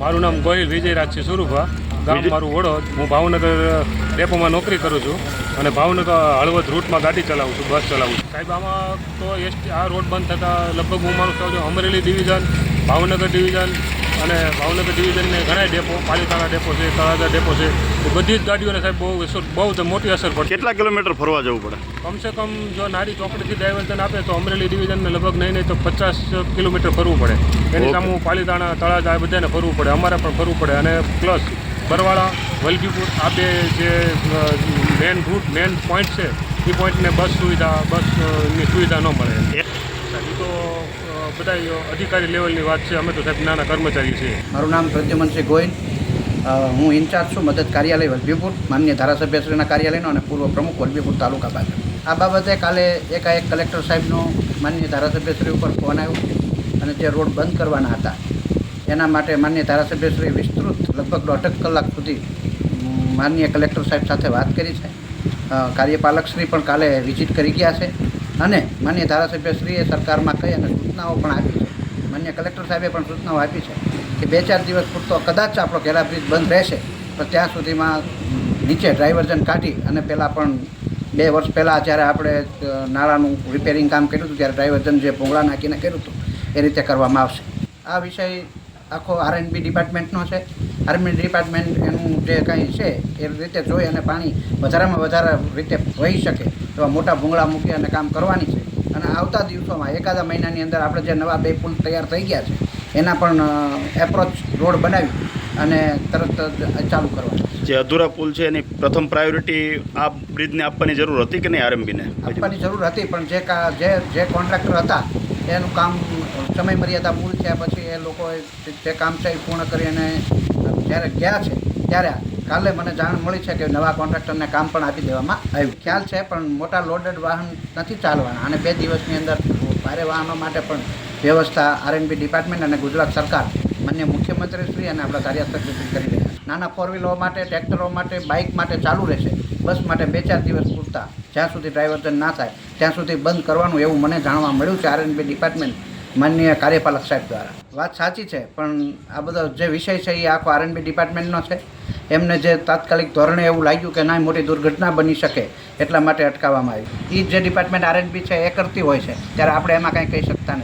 મારું નામ ગોહિલ વિજયરાજસિંહ સુરુભા, ગામ મારું વડોદ. હું ભાવનગર ડેપોમાં નોકરી કરું છું અને ભાવનગર હળવદ રૂટમાં ગાડી ચલાવું છું, બસ ચલાવું છું. સાહેબ, આમાં તો આ રોડ બંધ થતાં લગભગ હું માનું છું અમરેલી ડિવિઝન, ભાવનગર ડિવિઝન અને ભાવનગર ડિવિઝનને ઘણા ડેપો, પાલિતાણા ડેપો છે, તળાજા ડેપો છે, એ બધી જ ગાડીઓને સાહેબ બહુ મોટી અસર પડે. કેટલા કિલોમીટર ફરવા જવું પડે? કમસે કમ જો નારી ચોકડીથી ડાયવર્ઝન આપે તો અમરેલી ડિવિઝનને લગભગ નહીં તો 50 કિલોમીટર ફરવું પડે. એની સામે પાલિતાણા, તળાજા આ બધાને ફરવું પડે, અમારે પણ ફરવું પડે. અને પ્લસ બરવાળા, વલભીપુર આ બે જે મેન પોઈન્ટ છે એ પોઈન્ટને બસની સુવિધા ન મળે. એ તો બધા અધિકારી લેવલની વાત છે, અમે તો સાહેબ નાના કર્મચારી છીએ. મારું નામ પ્રદ્યુમનસિંહ ગોહિલ, હું ઇન્ચાર્જ છું મદદ કાર્યાલય વલભીપુર, માનનીય ધારાસભ્યશ્રીના કાર્યાલયનો અને પૂર્વ પ્રમુખ વલભીપુર તાલુકા ભાજપ. આ બાબતે કાલે એકાએક કલેક્ટર સાહેબનો માનનીય ધારાસભ્યશ્રી ઉપર ફોન આવ્યો અને જે રોડ બંધ કરવાના હતા એના માટે માનનીય ધારાસભ્યશ્રીએ વિસ્તૃત લગભગ 1.5 કલાક સુધી માનનીય કલેક્ટર સાહેબ સાથે વાત કરી છે. કાર્યપાલકશ્રી પણ કાલે વિઝિટ કરી ગયા છે અને માનનીય ધારાસભ્યશ્રીએ સરકારમાં કહી અને સૂચનાઓ પણ આપી છે. માનનીય કલેક્ટર સાહેબે પણ સૂચનાઓ આપી છે કે 2-4 દિવસ પૂરતો કદાચ આપણો ઘેરા બ્રિજ બંધ રહેશે, પણ ત્યાં સુધીમાં નીચે ડાયવર્ઝન કાઢી અને પહેલાં પણ 2 વર્ષ પહેલાં જ્યારે આપણે નાળાનું રિપેરિંગ કામ કર્યું હતું ત્યારે ડાયવર્ઝન જે ભોંગળા નાખીને કર્યું હતું એ રીતે કરવામાં આવશે. આ વિષય આખો R&B ડિપાર્ટમેન્ટનો છે. R&B ડિપાર્ટમેન્ટ એનું જે કાંઈ છે એ રીતે જોઈ અને પાણી વધારેમાં વધારે રીતે વહી શકે એવા મોટા ભૂંગળા મૂકી અને કામ કરવાની છે. અને આવતા દિવસોમાં એકાદા મહિનાની અંદર આપણે જે નવા 2 પુલ તૈયાર થઈ ગયા છે એના પણ એપ્રોચ રોડ બનાવી અને તરત ચાલુ કરવાના. જે અધૂરા પુલ છે એની પ્રથમ પ્રાયોરિટી આ બ્રિજને આપવાની જરૂર હતી કે નહીં? R&Bને આપવાની જરૂર હતી, પણ જે કોન્ટ્રાક્ટર હતા એનું કામ સમય મર્યાદા પૂરી થયા પછી એ લોકોએ જે કામ છે એ પૂર્ણ કરી અને જ્યારે ગયા છે ત્યારે કાલે મને જાણ મળી છે કે નવા કોન્ટ્રાક્ટરને કામ પણ આપી દેવામાં આવ્યું. ખ્યાલ છે, પણ મોટા લોડેડ વાહન નથી ચાલવાના અને 2 દિવસની અંદર ભારે વાહનો માટે પણ વ્યવસ્થા R&B ડિપાર્ટમેન્ટ અને ગુજરાત સરકાર માન્ય મુખ્યમંત્રીશ્રી અને આપણા ધારાસભ્યશ્રી કરી રહ્યા છે. નાના 4 વ્હીલરો માટે, ટ્રેક્ટરો માટે, બાઇક માટે ચાલુ રહેશે. બસ માટે 2-4 દિવસ પૂરતા જ્યાં સુધી ડાયવર્ઝન ના થાય ત્યાં સુધી બંધ કરવાનું એવું મને જાણવા મળ્યું છે R&B ડિપાર્ટમેન્ટ માનનીય કાર્યપાલક સાહેબ દ્વારા. વાત સાચી છે, પણ આ બધો જે વિષય છે એ આખો R&B ડિપાર્ટમેન્ટનો છે. એમને જે તાત્કાલિક ધોરણે એવું લાગ્યું કે ના મોટી દુર્ઘટના બની શકે એટલા માટે અટકાવવામાં આવી. એ જે ડિપાર્ટમેન્ટ R&B છે એ કરતી હોય છે ત્યારે આપણે એમાં કાંઈ કહી શકતા નથી.